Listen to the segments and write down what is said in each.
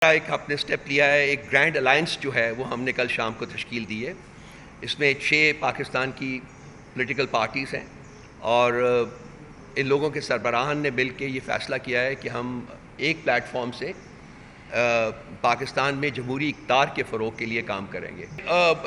ایک آپ نے سٹیپ لیا ہے، ایک گرینڈ الائنس جو ہے وہ ہم نے کل شام کو تشکیل دی ہے. اس میں 6 پاکستان کی پولیٹیکل پارٹیز ہیں اور ان لوگوں کے سربراہان نے مل کے یہ فیصلہ کیا ہے کہ ہم ایک پلیٹ فارم سے پاکستان میں جمہوری اقتدار کے فروغ کے لیے کام کریں گے.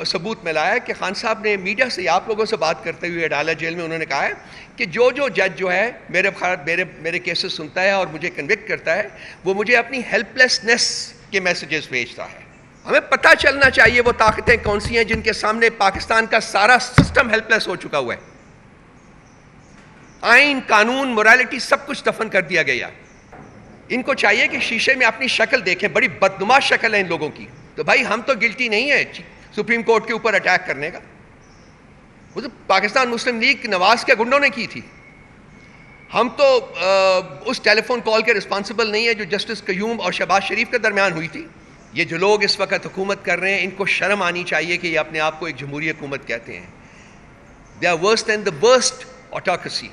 ثبوت میں لایا ہے کہ خان صاحب نے میڈیا سے آپ لوگوں سے بات کرتے ہوئے اڈالہ جیل میں انہوں نے کہا ہے کہ جو جج جو ہے میرے کیسز سنتا ہے اور مجھے کنوکٹ کرتا ہے وہ مجھے اپنی ہیلپ لیسنس کے میسیجز بھیجتا ہے. ہمیں پتہ چلنا چاہیے وہ طاقتیں کون سی ہیں جن کے سامنے پاکستان کا سارا سسٹم ہیلپ لیس ہو چکا ہوا ہے. آئین، قانون، موریلٹی سب کچھ دفن کر دیا گیا. ان کو چاہیے کہ شیشے میں اپنی شکل دیکھیں، بڑی بدنما شکل ہے ان لوگوں کی. تو بھائی ہم تو گلٹی نہیں ہے سپریم کورٹ کے اوپر اٹیک کرنے کا. وہ تو پاکستان مسلم لیگ نواز کے گنڈوں نے کی تھی. ہم تو اس ٹیلی فون کال کے رسپانسبل نہیں ہے جو جسٹس قیوم اور شہباز شریف کے درمیان ہوئی تھی. یہ جو لوگ اس وقت حکومت کر رہے ہیں ان کو شرم آنی چاہیے کہ یہ اپنے آپ کو ایک جمہوری حکومت کہتے ہیں. They are worse than the worst autocracy.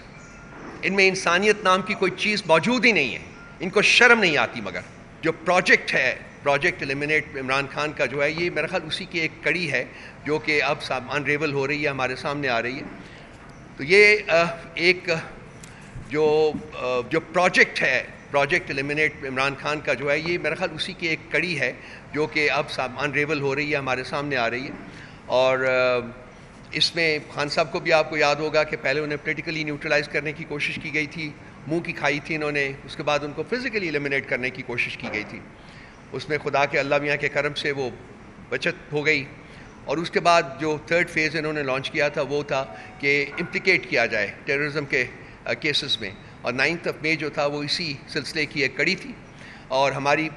ان میں انسانیت نام کی کوئی چیز موجود ہی نہیں ہے. ان کو شرم نہیں آتی. مگر جو پروجیکٹ ہے، پروجیکٹ ایلیمنیٹ عمران خان کا جو ہے، یہ میرا خیال اسی کی ایک کڑی ہے جو کہ اب انریول ہو رہی ہے، ہمارے سامنے آ رہی ہے. تو یہ ایک جو پروجیکٹ ہے، پروجیکٹ ایلیمنیٹ عمران خان کا جو ہے، یہ میرا خیال اسی کی ایک کڑی ہے جو کہ اب انریول ہو رہی ہے، ہمارے سامنے آ رہی ہے. اور اس میں خان صاحب کو بھی آپ کو یاد ہوگا کہ پہلے انہیں پولیٹیکلی نیوٹرلائز کرنے کی کوشش کی گئی تھی، منہ کی کھائی تھی انہوں نے. اس کے بعد ان کو فزیکلی ایلیمنیٹ کرنے کی کوشش کی گئی تھی. اس میں خدا کے اللہ میاں کے کرم سے وہ بچت ہو گئی. اور اس کے بعد جو تھرڈ فیز انہوں نے لانچ کیا تھا وہ تھا کہ امپلیکیٹ کیا جائے ٹیررزم کے کیسز میں. اور 9 مئی جو تھا وہ اسی سلسلے کی ایک کڑی تھی. اور ہماری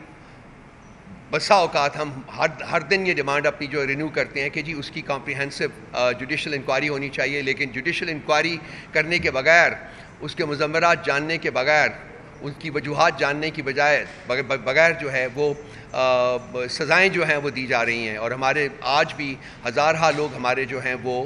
بسا اوقات ہم ہر دن یہ ڈیمانڈ اپنی جو رینیو کرتے ہیں کہ جی اس کی کمپریہنسو جوڈیشل انکوائری ہونی چاہیے. لیکن جوڈیشل انکوائری کرنے کے بغیر، اس کے مضمرات جاننے کے بغیر، ان کی وجوہات جاننے کی بغیر جو ہے وہ سزائیں جو ہیں وہ دی جا رہی ہیں. اور ہمارے آج بھی ہزارہا لوگ ہمارے جو ہیں وہ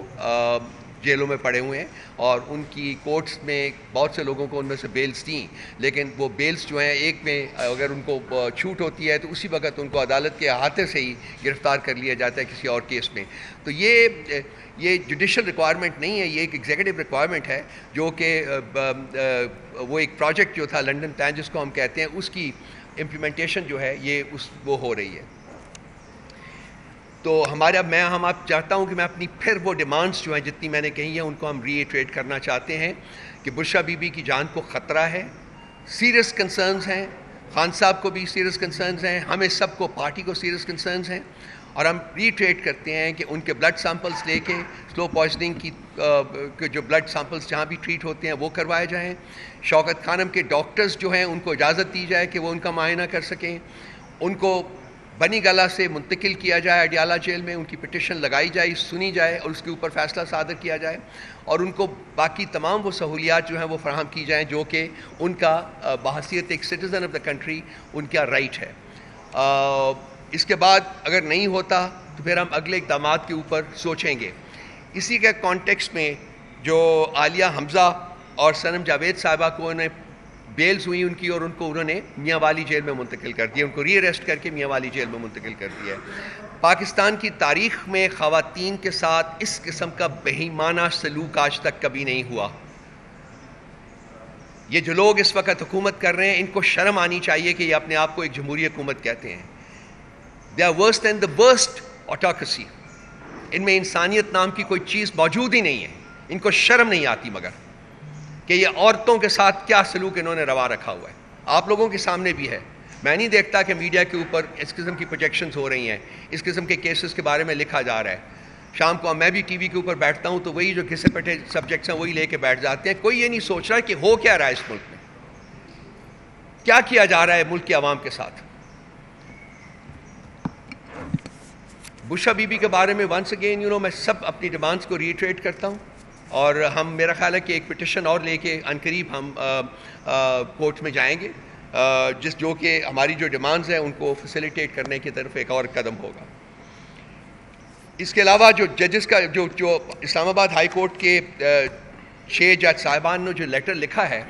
جیلوں میں پڑے ہوئے ہیں. اور ان کی کورٹس میں بہت سے لوگوں کو ان میں سے بیلز دیں، لیکن وہ بیلز جو ہیں ایک میں اگر ان کو چھوٹ ہوتی ہے تو اسی وقت ان کو عدالت کے احاطے سے ہی گرفتار کر لیا جاتا ہے کسی اور کیس میں. تو یہ جوڈیشل ریکوائرمنٹ نہیں ہے، یہ ایک ایگزیکٹو ریکوائرمنٹ ہے جو کہ وہ ایک پروجیکٹ جو تھا لنڈن پلان جس کو ہم کہتے ہیں، اس کی امپلیمنٹیشن جو ہے وہ ہو رہی ہے. تو ہم آپ چاہتا ہوں کہ میں اپنی پھر وہ ڈیمانڈز جو ہیں جتنی میں نے کہی ہیں ان کو ہم ری ایٹریٹ کرنا چاہتے ہیں کہ بشرا بی بی کی جان کو خطرہ ہے. سیریس کنسرنز ہیں، خان صاحب کو بھی سیریس کنسرنز ہیں، ہمیں سب کو پارٹی کو سیریس کنسرنز ہیں. اور ہم ری ایٹریٹ کرتے ہیں کہ ان کے بلڈ سیمپلز لے کے سلو پوائزننگ کی جو بلڈ سیمپلز جہاں بھی ٹریٹ ہوتے ہیں وہ کروائے جائیں. شوکت خانم کے ڈاکٹرز جو ہیں ان کو اجازت دی جائے کہ وہ ان کا معائنہ کر سکیں. ان کو بنی گلہ سے منتقل کیا جائے اڈیالہ جیل میں، ان کی پٹیشن لگائی جائے، سنی جائے اور اس کے اوپر فیصلہ صادر کیا جائے. اور ان کو باقی تمام وہ سہولیات جو ہیں وہ فراہم کی جائیں جو کہ ان کا بحیثیت ایک citizen of the country in کا رائٹ ہے. اس کے بعد اگر نہیں ہوتا تو پھر ہم اگلے اقدامات کے اوپر سوچیں گے. اسی کے کانٹیکسٹ میں جو عالیہ حمزہ اور صنم جاوید صاحبہ کو انہیں بیلز ہوئی ان کی، اور انہوں نے میاں والی جیل میں منتقل کر دیا، ان کو ری اریسٹ کر کے میاں والی جیل میں منتقل کر دیا ہے. پاکستان کی تاریخ میں خواتین کے ساتھ اس قسم کا بہیمانہ سلوک آج تک کبھی نہیں ہوا. یہ جو لوگ اس وقت حکومت کر رہے ہیں ان کو شرم آنی چاہیے کہ یہ اپنے آپ کو ایک جمہوری حکومت کہتے ہیں. They are worse than the worst autocracy. ان میں انسانیت نام کی کوئی چیز موجود ہی نہیں ہے. ان کو شرم نہیں آتی مگر کہ یہ عورتوں کے ساتھ کیا سلوک انہوں نے روا رکھا ہوا ہے. آپ لوگوں کے سامنے بھی ہے. میں نہیں دیکھتا کہ میڈیا کے اوپر اس قسم کی پروجیکشنز ہو رہی ہیں، اس قسم کے کیسز کے بارے میں لکھا جا رہا ہے. شام کو میں بھی ٹی وی کے اوپر بیٹھتا ہوں تو وہی جو گھسے پٹے سبجیکٹس ہیں وہی لے کے بیٹھ جاتے ہیں. کوئی یہ نہیں سوچ رہا کہ ہو کیا رہا ہے اس ملک میں، کیا کیا جا رہا ہے ملک کی عوام کے ساتھ. بشرا بی بی کے بارے میں ونس اگین میں سب اپنی ڈیمانڈس کو ری ایٹریٹ کرتا ہوں. اور ہم میرا خیال ہے کہ ایک پٹیشن اور لے کے عنقریب ہم کورٹ میں جائیں گے جو کہ ہماری جو ڈیمانڈز ہیں ان کو فیسیلیٹیٹ کرنے کی طرف ایک اور قدم ہوگا. اس کے علاوہ جو ججز کا جو اسلام آباد ہائی کورٹ کے 6 جج صاحبان نے جو لیٹر لکھا ہے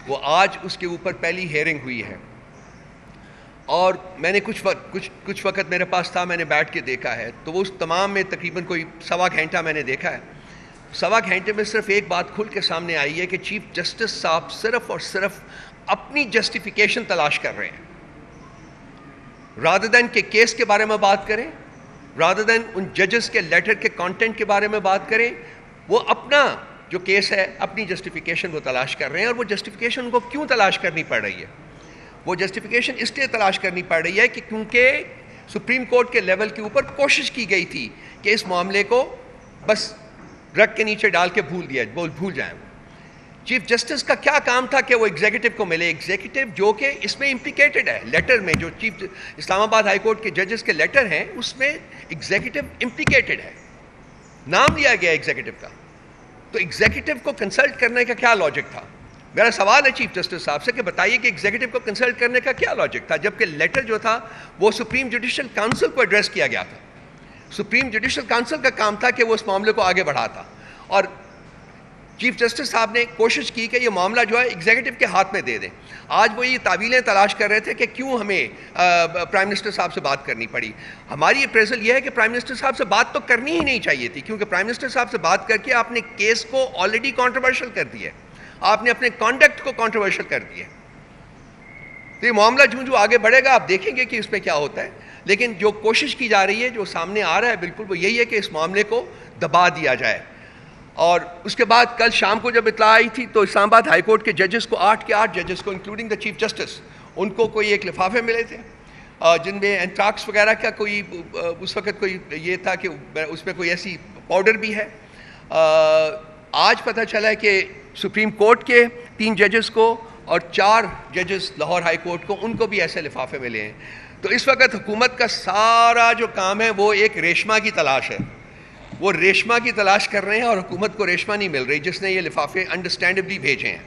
وہ آج اس کے اوپر پہلی ہیئرنگ ہوئی ہے. اور میں نے کچھ وقت میرے پاس تھا، میں نے بیٹھ کے دیکھا ہے، تو وہ اس تمام میں تقریباً کوئی 1.25 گھنٹہ میں نے دیکھا ہے. 1.25 گھنٹے میں صرف ایک بات کھل کے سامنے آئی ہے کہ چیف جسٹس صاحب صرف اور صرف اپنی جسٹیفیکیشن تلاش کر رہے ہیں، رادر دین کہ کیس کے بارے میں بات کریں، رادر دین ان ججز کے لیٹر کے کانٹینٹ کے بارے میں بات کریں. وہ اپنا جو کیس ہے اپنی جسٹیفیکیشن وہ تلاش کر رہے ہیں. اور وہ جسٹیفیکیشن ان کو کیوں تلاش کرنی پڑ رہی ہے؟ وہ جسٹیفیکیشن اس لیے تلاش کرنی پڑ رہی ہے کہ کیونکہ سپریم کورٹ کے لیول کے اوپر کوشش کی گئی تھی کہ اس معاملے کو بس رگ کے نیچے ڈال کے بھول جائیں. چیف جسٹس کا کیا کام تھا کہ وہ ایگزیکٹو کو ملے؟ ایگزیکٹو جو کہ اس میں امپلیکیٹڈ ہے، لیٹر میں جو چیف اسلام آباد ہائی کورٹ کے ججز کے لیٹر ہیں اس میں ایگزیکٹو امپلیکیٹڈ ہے، نام لیا گیا ایگزیکٹو کا. تو ایگزیکٹو کو کنسلٹ کرنے کا کیا لاجک تھا؟ میرا سوال ہے چیف جسٹس صاحب سے کہ بتائیے کہ ایگزیکٹو کو کنسلٹ کرنے کا کیا لاجک تھا، جبکہ لیٹر جو تھا وہ سپریم جوڈیشل کونسل کو ایڈریس کیا گیا تھا. سپریم جوڈیشل کونسل کا کام تھا کہ وہ اس معاملے کو آگے بڑھاتا. اور چیف جسٹس صاحب نے کوشش کی کہ یہ معاملہ جو ہے ایگزیکٹو کے ہاتھ میں دے دیں. آج وہ یہ تعویلیں تلاش کر رہے تھے کہ کیوں ہمیں پرائم منسٹر صاحب سے بات کرنی پڑی. ہماری اپریزل یہ ہے کہ پرائم منسٹر صاحب سے بات تو کرنی ہی نہیں چاہیے تھی، کیونکہ پرائم منسٹر صاحب سے بات کر کے آپ نے کیس کو آلریڈی کانٹروورشل کر دیا ہے، آپ نے اپنے کانڈکٹ کو کانٹروورشل کر دیا. تو یہ معاملہ جو آگے بڑھے گا آپ دیکھیں گے کہ اس میں کیا ہوتا ہے. لیکن جو کوشش کی جا رہی ہے، جو سامنے آ رہا ہے بالکل وہ یہی ہے کہ اس معاملے کو دبا دیا جائے. اور اس کے بعد کل شام کو جب اطلاع آئی تھی تو اسلام آباد ہائی کورٹ کے ججز کو 8 کے 8 ججز کو including the chief justice in کو کوئی ایک لفافے ملے تھے جن میں اینٹراکس وغیرہ کا کوئی اس وقت کوئی یہ تھا کہ اس میں کوئی ایسی پاؤڈر بھی ہے. آج پتہ چلا ہے کہ سپریم کورٹ کے 3 ججز کو اور 4 ججز لاہور ہائی کورٹ کو ان کو بھی ایسے لفافے ملے ہیں. تو اس وقت حکومت کا سارا جو کام ہے وہ ایک ریشما کی تلاش ہے. وہ ریشما کی تلاش کر رہے ہیں اور حکومت کو ریشما نہیں مل رہی جس نے یہ لفافے انڈرسٹینڈبلی بھیجے ہیں،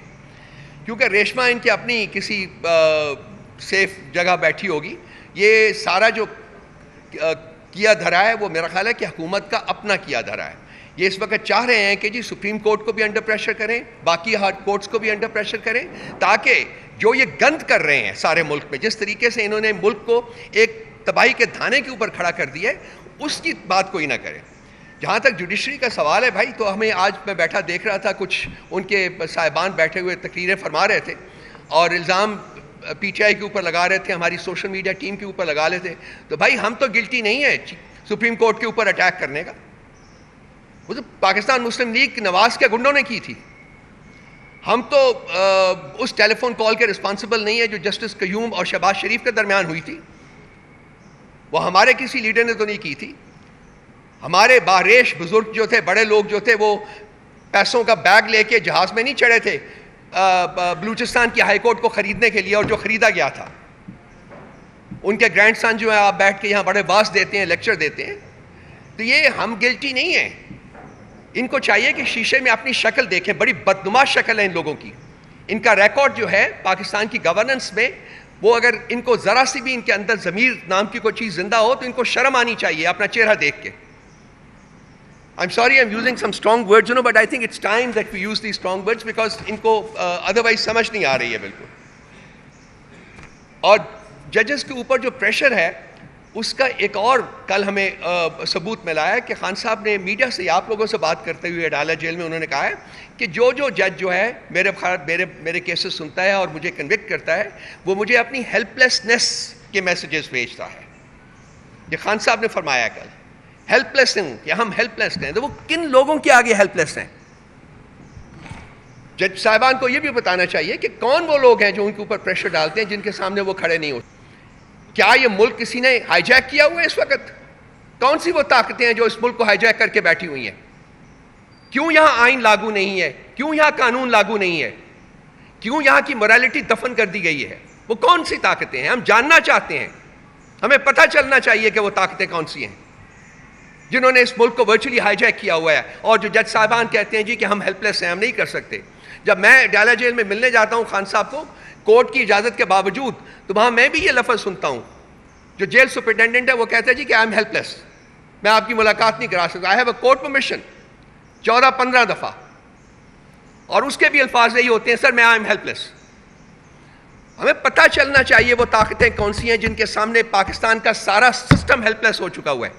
کیونکہ ریشما ان کی اپنی کسی سیف جگہ بیٹھی ہوگی. یہ سارا جو کیا دھرا ہے وہ میرا خیال ہے کہ حکومت کا اپنا کیا دھرا ہے. یہ اس وقت چاہ رہے ہیں کہ جی سپریم کورٹ کو بھی انڈر پریشر کریں، باقی ہارڈ کورٹس کو بھی انڈر پریشر کریں، تاکہ جو یہ گند کر رہے ہیں سارے ملک میں، جس طریقے سے انہوں نے ملک کو ایک تباہی کے دھانے کے اوپر کھڑا کر دیا ہے، اس کی بات کوئی نہ کرے. جہاں تک جوڈیشری کا سوال ہے بھائی، تو ہمیں آج میں بیٹھا دیکھ رہا تھا کچھ ان کے صاحبان بیٹھے ہوئے تقریریں فرما رہے تھے اور الزام پی ٹی آئی کے اوپر لگا رہے تھے، ہماری سوشل میڈیا ٹیم کے اوپر لگا رہے تھے. تو بھائی ہم تو گلٹی نہیں ہیں سپریم کورٹ کے اوپر اٹیک کرنے کا. وہ تو پاکستان مسلم لیگ نواز کے گنڈوں نے کی تھی. ہم تو اس ٹیلی فون کال کے رسپانسبل نہیں ہے جو جسٹس قیوم اور شہباز شریف کے درمیان ہوئی تھی. وہ ہمارے کسی لیڈر نے تو نہیں کی تھی. ہمارے باریش بزرگ جو تھے، بڑے لوگ جو تھے، وہ پیسوں کا بیگ لے کے جہاز میں نہیں چڑھے تھے بلوچستان کی ہائی کورٹ کو خریدنے کے لیے، اور جو خریدا گیا تھا ان کے گرینڈ سن جو ہے آپ بیٹھ کے یہاں بڑے واس دیتے ہیں، لیکچر دیتے ہیں. تو یہ ہم گلٹی نہیں ہیں. ان کو چاہیے کہ شیشے میں اپنی شکل دیکھیں. بڑی بدنما شکل ہے ان لوگوں کی. ان کا ریکارڈ جو ہے پاکستان کی گورننس میں، وہ اگر ان کو ذرا سی بھی ان کے اندر ضمیر نام کی کوئی چیز زندہ ہو تو ان کو شرم آنی چاہیے اپنا چہرہ دیکھ کے. I'm sorry I'm using some strong words, but I think it's time that we use these strong words because ان کو otherwise سمجھ نہیں آ رہی ہے بالکل. اور ججز کے اوپر جو پریشر ہے اس کا ایک اور کل ہمیں ثبوت ملا ہے کہ خان صاحب نے میڈیا سے، آپ لوگوں سے بات کرتے ہوئے اڈالہ جیل میں انہوں نے کہا ہے کہ جو جج جو ہے میرے کیسز سنتا ہے اور مجھے کنوکٹ کرتا ہے، وہ مجھے اپنی ہیلپ لیسنس کے میسیجز بھیجتا ہے. یہ خان صاحب نے فرمایا کل، ہیلپ لیس ہوں کہ ہم ہیلپ لیس ہیں. تو وہ کن لوگوں کے آگے ہیلپ لیس ہیں؟ جج صاحبان کو یہ بھی بتانا چاہیے کہ کون وہ لوگ ہیں جو ان کے اوپر پریشر ڈالتے ہیں، جن کے سامنے وہ کھڑے نہیں ہوتے. کیا یہ ملک کسی نے ہائی جیک کیا ہوا ہے اس وقت؟ کون سی وہ طاقتیں ہیں جو اس ملک کو ہائی جیک کر کے بیٹھی ہوئی ہیں؟ کیوں یہاں آئین لاگو نہیں ہے؟ کیوں یہاں قانون لاگو نہیں ہے؟ کیوں یہاں کی موریلٹی دفن کر دی گئی ہے؟ وہ کون سی طاقتیں ہیں؟ ہم جاننا چاہتے ہیں. ہمیں پتہ چلنا چاہیے کہ وہ طاقتیں کون سی ہیں جنہوں نے اس ملک کو ورچولی ہائی جیک کیا ہوا ہے. اور جو جج صاحبان کہتے ہیں جی کہ ہم ہیلپ لیس ہیں، ہم نہیں کر سکتے. جب میں ڈالا جیل میں ملنے جاتا ہوں خان صاحب کو کورٹ کی اجازت کے باوجود، تو وہاں میں بھی یہ لفظ سنتا ہوں. جو جیل سپرنٹینڈنٹ ہے وہ کہتا ہے جی کہ آئی ایم ہیلپ لیس، میں آپ کی ملاقات نہیں کرا سکتا. I have a court permission 14-15 دفعہ، اور اس کے بھی الفاظ یہی ہوتے ہیں، سر میں آئی ایم ہیلپ لیس. ہمیں پتہ چلنا چاہیے وہ طاقتیں کون سی ہیں جن کے سامنے پاکستان کا سارا سسٹم ہیلپ لیس ہو چکا ہوا ہے.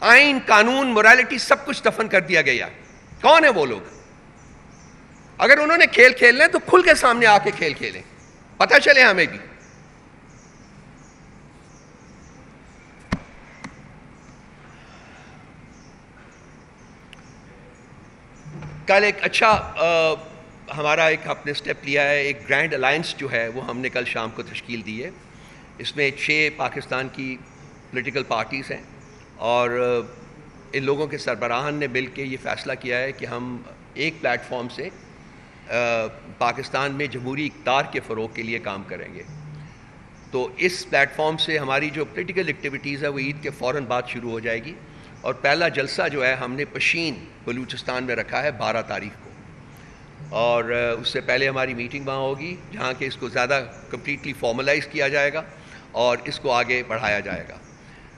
آئین، قانون، موریلٹی سب کچھ دفن کر دیا گیا. کون ہیں وہ لوگ؟ اگر انہوں نے کھیل کھیلنا ہے تو کھل کے سامنے آ کے کھیل کھیلیں، پتہ چلے ہمیں بھی. کل ایک اچھا ہمارا ایک اپنے سٹیپ لیا ہے، ایک گرینڈ الائنس جو ہے وہ ہم نے کل شام کو تشکیل دی ہے. اس میں 6 پاکستان کی پولیٹیکل پارٹیز ہیں اور ان لوگوں کے سربراہان نے مل کے یہ فیصلہ کیا ہے کہ ہم ایک پلیٹ فارم سے پاکستان میں جمہوری اقتدار کے فروغ کے لیے کام کریں گے. تو اس پلیٹ فارم سے ہماری جو پولیٹیکل ایکٹیویٹیز ہے وہ عید کے فوراً بعد شروع ہو جائے گی. اور پہلا جلسہ جو ہے ہم نے پشین بلوچستان میں رکھا ہے 12 تاریخ کو، اور اس سے پہلے ہماری میٹنگ وہاں ہوگی جہاں کہ اس کو زیادہ کمپلیٹلی فارملائز کیا جائے گا اور اس کو آگے بڑھایا جائے گا.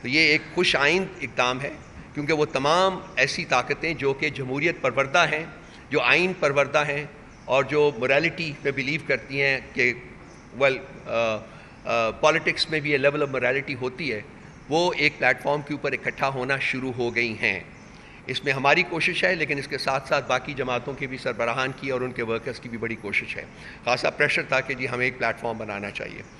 تو یہ ایک خوش آئند اقدام ہے کیونکہ وہ تمام ایسی طاقتیں جو کہ جمہوریت پروردہ ہیں، جو آئین پروردہ ہیں اور جو موریلٹی پہ بلیو کرتی ہیں کہ پالیٹکس میں بھی یہ لیول آف موریلٹی ہوتی ہے، وہ ایک پلیٹ فارم کے اوپر اکٹھا ہونا شروع ہو گئی ہیں. اس میں ہماری کوشش ہے لیکن اس کے ساتھ ساتھ باقی جماعتوں کے بھی سربراہان کی اور ان کے ورکرز کی بھی بڑی کوشش ہے. خاصا پریشر تھا کہ جی ہمیں ایک پلیٹ فارم بنانا چاہیے.